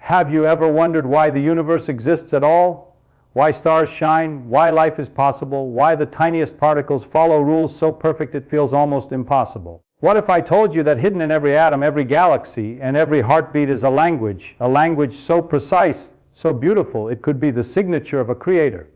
Have you ever wondered why the universe exists at all? Why stars shine? Why life is possible? Why the tiniest particles follow rules so perfect it feels almost impossible? What if I told you that hidden in every atom, every galaxy, and every heartbeat is a language so precise, so beautiful, it could be the signature of a creator?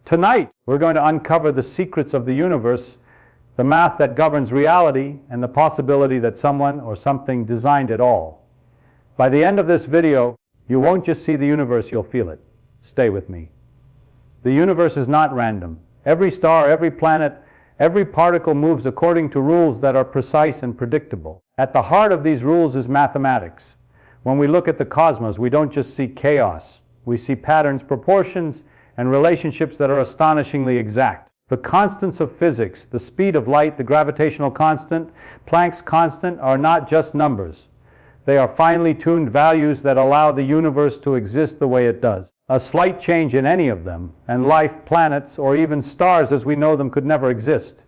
Tonight, we're going to uncover the secrets of the universe, the math that governs reality, and the possibility that someone or something designed it all. By the end of this video, you won't just see the universe, you'll feel it. Stay with me. The universe is not random. Every star, every planet, every particle moves according to rules that are precise and predictable. At the heart of these rules is mathematics. When we look at the cosmos, we don't just see chaos. We see patterns, proportions, and relationships that are astonishingly exact. The constants of physics, the speed of light, the gravitational constant, Planck's constant, are not just numbers. They are finely tuned values that allow the universe to exist the way it does. A slight change in any of them, and life, planets, or even stars as we know them could never exist.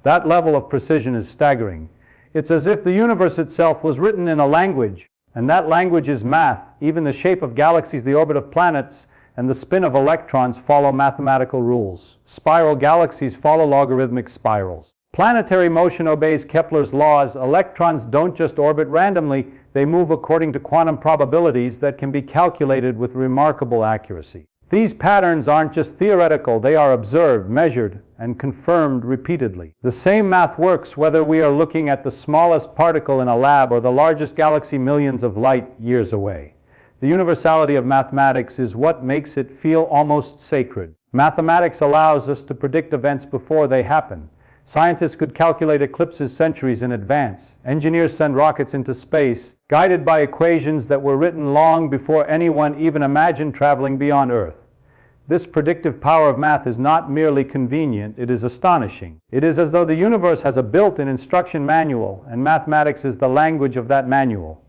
That level of precision is staggering. It's as if the universe itself was written in a language, and that language is math. Even the shape of galaxies, the orbit of planets, and the spin of electrons follow mathematical rules. Spiral galaxies follow logarithmic spirals. Planetary motion obeys Kepler's laws. Electrons don't just orbit randomly, they move according to quantum probabilities that can be calculated with remarkable accuracy. These patterns aren't just theoretical, they are observed, measured, and confirmed repeatedly. The same math works whether we are looking at the smallest particle in a lab or the largest galaxy millions of light years away. The universality of mathematics is what makes it feel almost sacred. Mathematics allows us to predict events before they happen. Scientists could calculate eclipses centuries in advance. Engineers send rockets into space, guided by equations that were written long before anyone even imagined traveling beyond Earth. This predictive power of math is not merely convenient, it is astonishing. It is as though the universe has a built-in instruction manual, and mathematics is the language of that manual.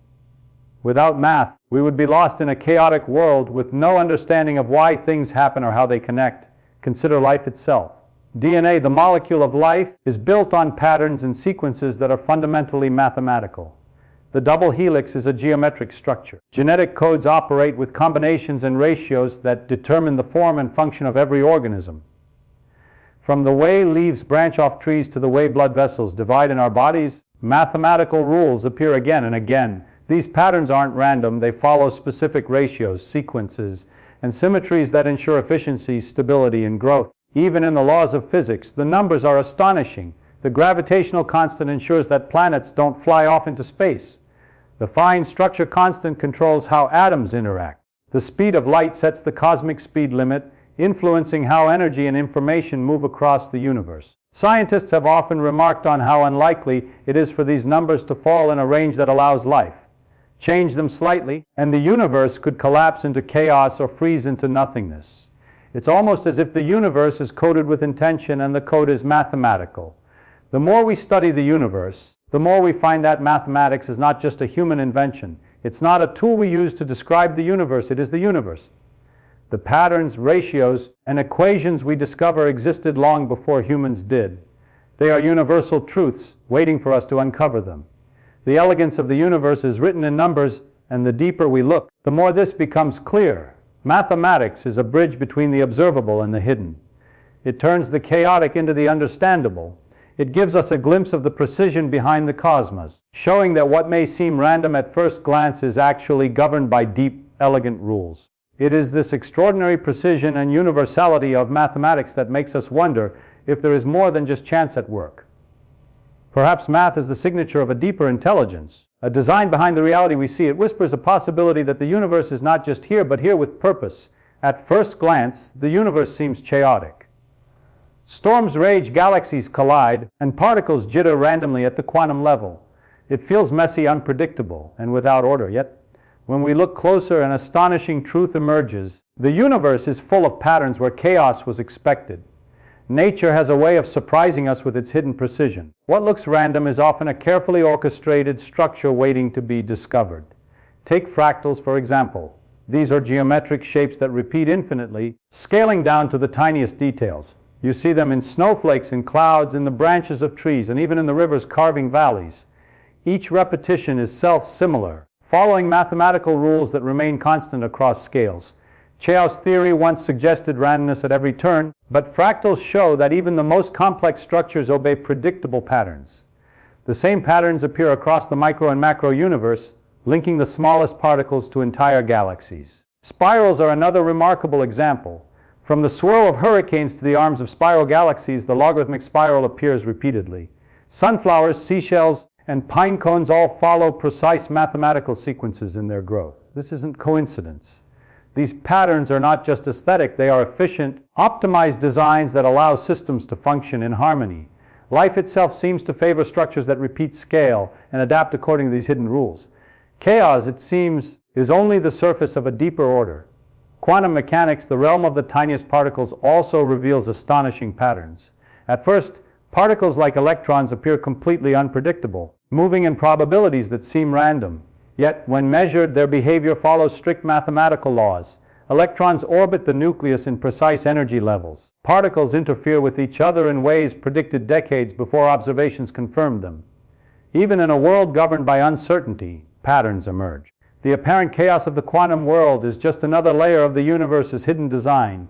Without math, we would be lost in a chaotic world with no understanding of why things happen or how they connect. Consider life itself. DNA, the molecule of life, is built on patterns and sequences that are fundamentally mathematical. The double helix is a geometric structure. Genetic codes operate with combinations and ratios that determine the form and function of every organism. From the way leaves branch off trees to the way blood vessels divide in our bodies, mathematical rules appear again and again. These patterns aren't random, they follow specific ratios, sequences, and symmetries that ensure efficiency, stability, and growth. Even in the laws of physics, the numbers are astonishing. The gravitational constant ensures that planets don't fly off into space. The fine structure constant controls how atoms interact. The speed of light sets the cosmic speed limit, influencing how energy and information move across the universe. Scientists have often remarked on how unlikely it is for these numbers to fall in a range that allows life. Change them slightly, and the universe could collapse into chaos or freeze into nothingness. It's almost as if the universe is coded with intention and the code is mathematical. The more we study the universe, the more we find that mathematics is not just a human invention. It's not a tool we use to describe the universe, it is the universe. The patterns, ratios, and equations we discover existed long before humans did. They are universal truths, waiting for us to uncover them. The elegance of the universe is written in numbers, and the deeper we look, the more this becomes clear. Mathematics is a bridge between the observable and the hidden. It turns the chaotic into the understandable. It gives us a glimpse of the precision behind the cosmos, showing that what may seem random at first glance is actually governed by deep, elegant rules. It is this extraordinary precision and universality of mathematics that makes us wonder if there is more than just chance at work. Perhaps math is the signature of a deeper intelligence, a design behind the reality we see. It whispers a possibility that the universe is not just here, but here with purpose. At first glance, the universe seems chaotic. Storms rage, galaxies collide, and particles jitter randomly at the quantum level. It feels messy, unpredictable, and without order. Yet, when we look closer, an astonishing truth emerges. The universe is full of patterns where chaos was expected. Nature has a way of surprising us with its hidden precision. What looks random is often a carefully orchestrated structure waiting to be discovered. Take fractals, for example. These are geometric shapes that repeat infinitely, scaling down to the tiniest details. You see them in snowflakes, in clouds, in the branches of trees, and even in the rivers carving valleys. Each repetition is self-similar, following mathematical rules that remain constant across scales. Chaos theory once suggested randomness at every turn, but fractals show that even the most complex structures obey predictable patterns. The same patterns appear across the micro and macro universe, linking the smallest particles to entire galaxies. Spirals are another remarkable example. From the swirl of hurricanes to the arms of spiral galaxies, the logarithmic spiral appears repeatedly. Sunflowers, seashells, and pine cones all follow precise mathematical sequences in their growth. This isn't coincidence. These patterns are not just aesthetic, they are efficient, optimized designs that allow systems to function in harmony. Life itself seems to favor structures that repeat scale and adapt according to these hidden rules. Chaos, it seems, is only the surface of a deeper order. Quantum mechanics, the realm of the tiniest particles, also reveals astonishing patterns. At first, particles like electrons appear completely unpredictable, moving in probabilities that seem random. Yet, when measured, their behavior follows strict mathematical laws. Electrons orbit the nucleus in precise energy levels. Particles interfere with each other in ways predicted decades before observations confirmed them. Even in a world governed by uncertainty, patterns emerge. The apparent chaos of the quantum world is just another layer of the universe's hidden design.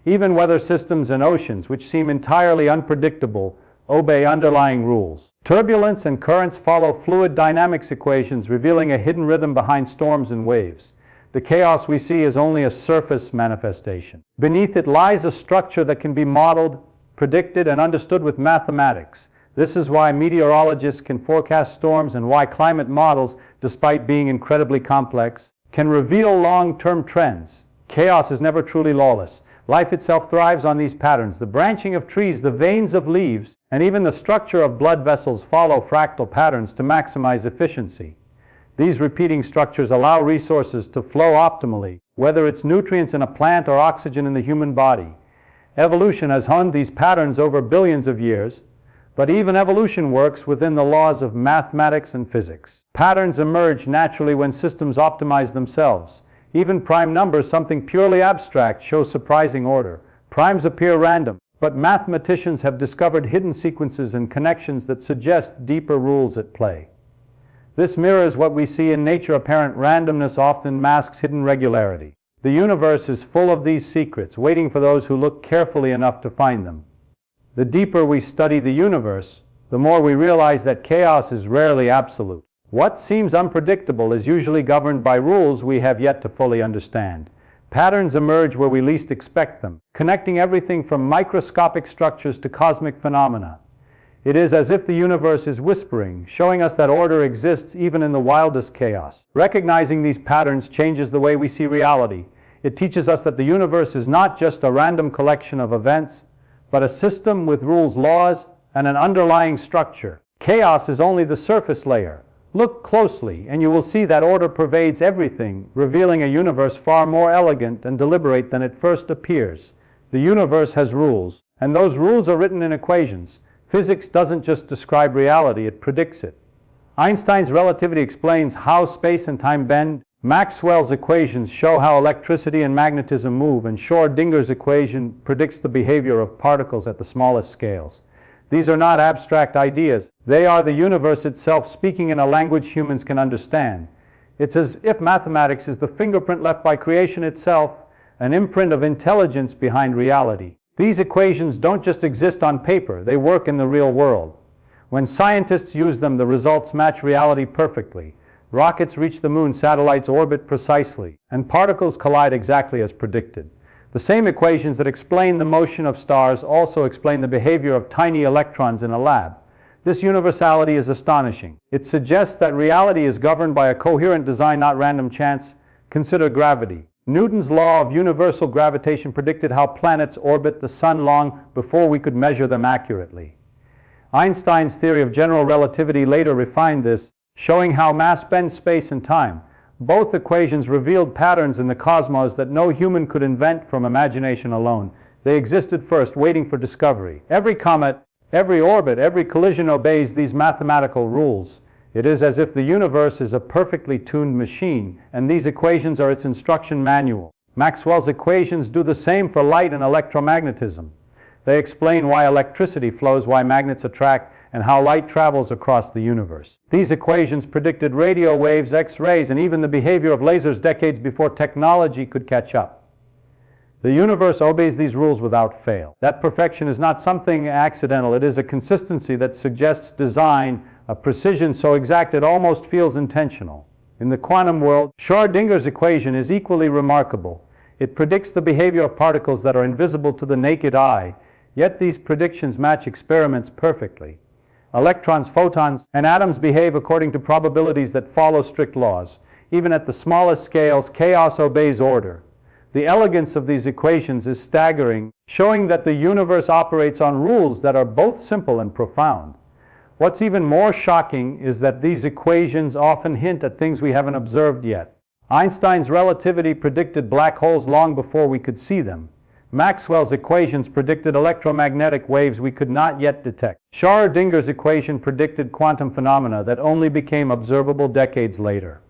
Even weather systems and oceans, which seem entirely unpredictable, obey underlying rules. Turbulence and currents follow fluid dynamics equations, revealing a hidden rhythm behind storms and waves. The chaos we see is only a surface manifestation. Beneath it lies a structure that can be modeled, predicted, and understood with mathematics. This is why meteorologists can forecast storms and why climate models, despite being incredibly complex, can reveal long-term trends. Chaos is never truly lawless. Life itself thrives on these patterns. The branching of trees, the veins of leaves, and even the structure of blood vessels follow fractal patterns to maximize efficiency. These repeating structures allow resources to flow optimally, whether it's nutrients in a plant or oxygen in the human body. Evolution has honed these patterns over billions of years, but even evolution works within the laws of mathematics and physics. Patterns emerge naturally when systems optimize themselves. Even prime numbers, something purely abstract, show surprising order. Primes appear random, but mathematicians have discovered hidden sequences and connections that suggest deeper rules at play. This mirrors what we see in nature. Apparent randomness often masks hidden regularity. The universe is full of these secrets, waiting for those who look carefully enough to find them. The deeper we study the universe, the more we realize that chaos is rarely absolute. What seems unpredictable is usually governed by rules we have yet to fully understand. Patterns emerge where we least expect them, connecting everything from microscopic structures to cosmic phenomena. It is as if the universe is whispering, showing us that order exists even in the wildest chaos. Recognizing these patterns changes the way we see reality. It teaches us that the universe is not just a random collection of events, but a system with rules, laws, and an underlying structure. Chaos is only the surface layer. Look closely, and you will see that order pervades everything, revealing a universe far more elegant and deliberate than it first appears. The universe has rules, and those rules are written in equations. Physics doesn't just describe reality, it predicts it. Einstein's relativity explains how space and time bend. Maxwell's equations show how electricity and magnetism move, and Schrödinger's equation predicts the behavior of particles at the smallest scales. These are not abstract ideas. They are the universe itself speaking in a language humans can understand. It's as if mathematics is the fingerprint left by creation itself, an imprint of intelligence behind reality. These equations don't just exist on paper, they work in the real world. When scientists use them, the results match reality perfectly. Rockets reach the moon, satellites orbit precisely, and particles collide exactly as predicted. The same equations that explain the motion of stars also explain the behavior of tiny electrons in a lab. This universality is astonishing. It suggests that reality is governed by a coherent design, not random chance. Consider gravity. Newton's law of universal gravitation predicted how planets orbit the sun long before we could measure them accurately. Einstein's theory of general relativity later refined this, showing how mass bends space and time. Both equations revealed patterns in the cosmos that no human could invent from imagination alone. They existed first, waiting for discovery. Every comet, every orbit, every collision obeys these mathematical rules. It is as if the universe is a perfectly tuned machine, and these equations are its instruction manual. Maxwell's equations do the same for light and electromagnetism. They explain why electricity flows, why magnets attract, and how light travels across the universe. These equations predicted radio waves, X-rays, and even the behavior of lasers decades before technology could catch up. The universe obeys these rules without fail. That perfection is not something accidental. It is a consistency that suggests design, a precision so exact it almost feels intentional. In the quantum world, Schrödinger's equation is equally remarkable. It predicts the behavior of particles that are invisible to the naked eye, yet these predictions match experiments perfectly. Electrons, photons, and atoms behave according to probabilities that follow strict laws. Even at the smallest scales, chaos obeys order. The elegance of these equations is staggering, showing that the universe operates on rules that are both simple and profound. What's even more shocking is that these equations often hint at things we haven't observed yet. Einstein's relativity predicted black holes long before we could see them. Maxwell's equations predicted electromagnetic waves we could not yet detect. Schrödinger's equation predicted quantum phenomena that only became observable decades later.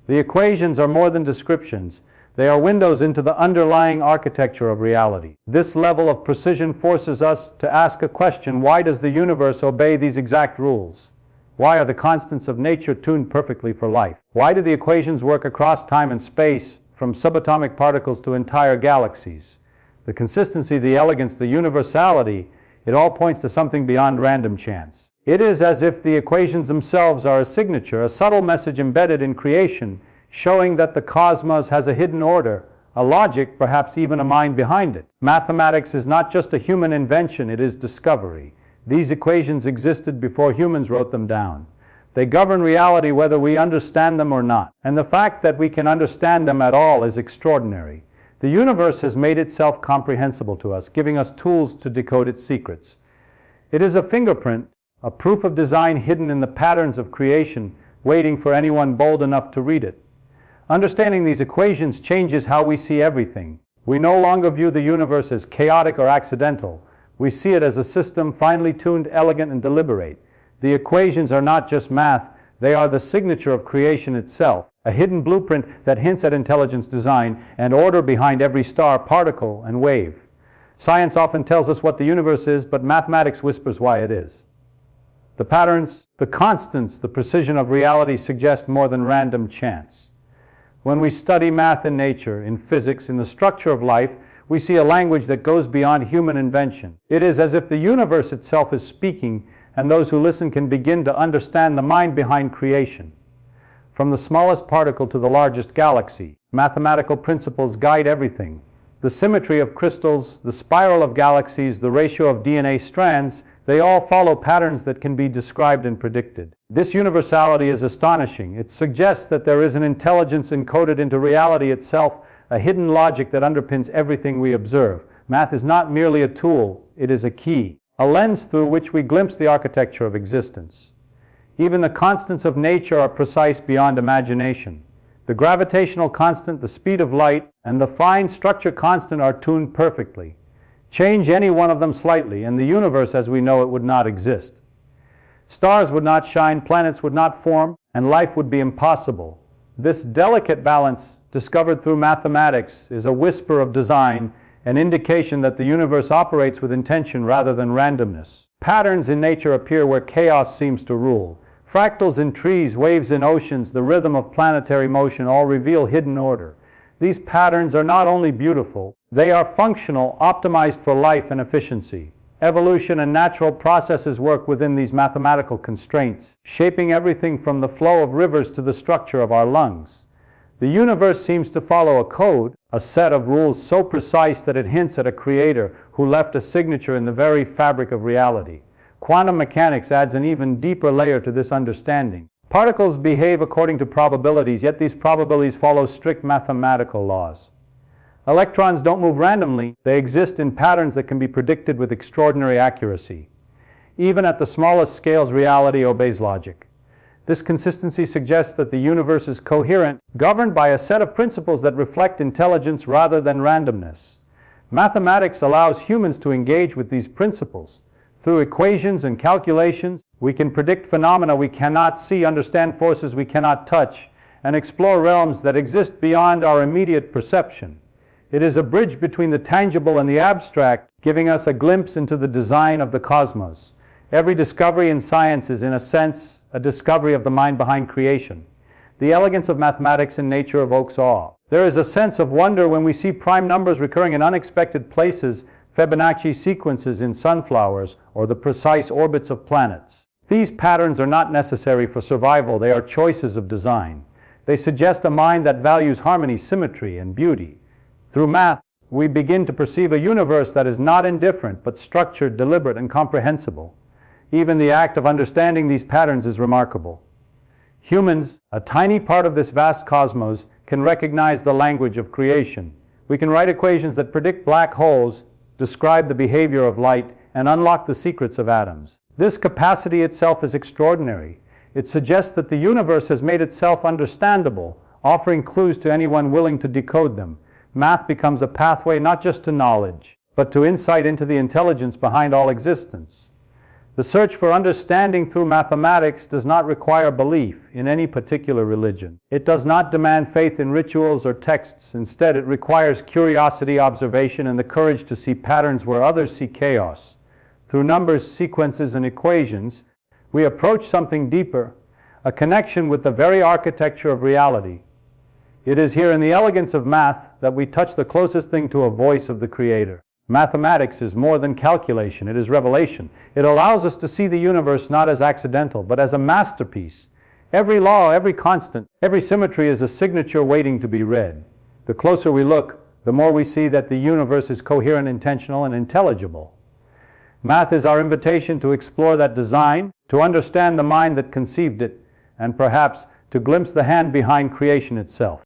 The equations are more than descriptions. They are windows into the underlying architecture of reality. This level of precision forces us to ask a question: why does the universe obey these exact rules? Why are the constants of nature tuned perfectly for life? Why do the equations work across time and space, from subatomic particles to entire galaxies? The consistency, the elegance, the universality, it all points to something beyond random chance. It is as if the equations themselves are a signature, a subtle message embedded in creation, showing that the cosmos has a hidden order, a logic, perhaps even a mind behind it. Mathematics is not just a human invention, it is discovery. These equations existed before humans wrote them down. They govern reality whether we understand them or not. And the fact that we can understand them at all is extraordinary. The universe has made itself comprehensible to us, giving us tools to decode its secrets. It is a fingerprint, a proof of design hidden in the patterns of creation, waiting for anyone bold enough to read it. Understanding these equations changes how we see everything. We no longer view the universe as chaotic or accidental. We see it as a system finely tuned, elegant, and deliberate. The equations are not just math, they are the signature of creation itself, a hidden blueprint that hints at intelligence, design, and order behind every star, particle, and wave. Science often tells us what the universe is, but mathematics whispers why it is. The patterns, the constants, the precision of reality suggest more than random chance. When we study math in nature, in physics, in the structure of life, we see a language that goes beyond human invention. It is as if the universe itself is speaking, and those who listen can begin to understand the mind behind creation. From the smallest particle to the largest galaxy, mathematical principles guide everything. The symmetry of crystals, the spiral of galaxies, the ratio of DNA strands, they all follow patterns that can be described and predicted. This universality is astonishing. It suggests that there is an intelligence encoded into reality itself, a hidden logic that underpins everything we observe. Math is not merely a tool, it is a key, a lens through which we glimpse the architecture of existence. Even the constants of nature are precise beyond imagination. The gravitational constant, the speed of light, and the fine structure constant are tuned perfectly. Change any one of them slightly, and the universe as we know it would not exist. Stars would not shine, planets would not form, and life would be impossible. This delicate balance, discovered through mathematics, is a whisper of design, an indication that the universe operates with intention rather than randomness. Patterns in nature appear where chaos seems to rule. Fractals in trees, waves in oceans, the rhythm of planetary motion all reveal hidden order. These patterns are not only beautiful, they are functional, optimized for life and efficiency. Evolution and natural processes work within these mathematical constraints, shaping everything from the flow of rivers to the structure of our lungs. The universe seems to follow a code, a set of rules so precise that it hints at a creator who left a signature in the very fabric of reality. Quantum mechanics adds an even deeper layer to this understanding. Particles behave according to probabilities, yet these probabilities follow strict mathematical laws. Electrons don't move randomly, they exist in patterns that can be predicted with extraordinary accuracy. Even at the smallest scales, reality obeys logic. This consistency suggests that the universe is coherent, governed by a set of principles that reflect intelligence rather than randomness. Mathematics allows humans to engage with these principles. Through equations and calculations, we can predict phenomena we cannot see, understand forces we cannot touch, and explore realms that exist beyond our immediate perception. It is a bridge between the tangible and the abstract, giving us a glimpse into the design of the cosmos. Every discovery in science is, in a sense, a discovery of the mind behind creation. The elegance of mathematics in nature evokes awe. There is a sense of wonder when we see prime numbers recurring in unexpected places, Fibonacci sequences in sunflowers, or the precise orbits of planets. These patterns are not necessary for survival, they are choices of design. They suggest a mind that values harmony, symmetry, and beauty. Through math, we begin to perceive a universe that is not indifferent, but structured, deliberate, and comprehensible. Even the act of understanding these patterns is remarkable. Humans, a tiny part of this vast cosmos, can recognize the language of creation. We can write equations that predict black holes, describe the behavior of light, and unlock the secrets of atoms. This capacity itself is extraordinary. It suggests that the universe has made itself understandable, offering clues to anyone willing to decode them. Math becomes a pathway not just to knowledge, but to insight into the intelligence behind all existence. The search for understanding through mathematics does not require belief in any particular religion. It does not demand faith in rituals or texts. Instead, it requires curiosity, observation, and the courage to see patterns where others see chaos. Through numbers, sequences, and equations, we approach something deeper, a connection with the very architecture of reality. It is here in the elegance of math that we touch the closest thing to a voice of the Creator. Mathematics is more than calculation, it is revelation. It allows us to see the universe not as accidental, but as a masterpiece. Every law, every constant, every symmetry is a signature waiting to be read. The closer we look, the more we see that the universe is coherent, intentional, and intelligible. Math is our invitation to explore that design, to understand the mind that conceived it, and perhaps to glimpse the hand behind creation itself.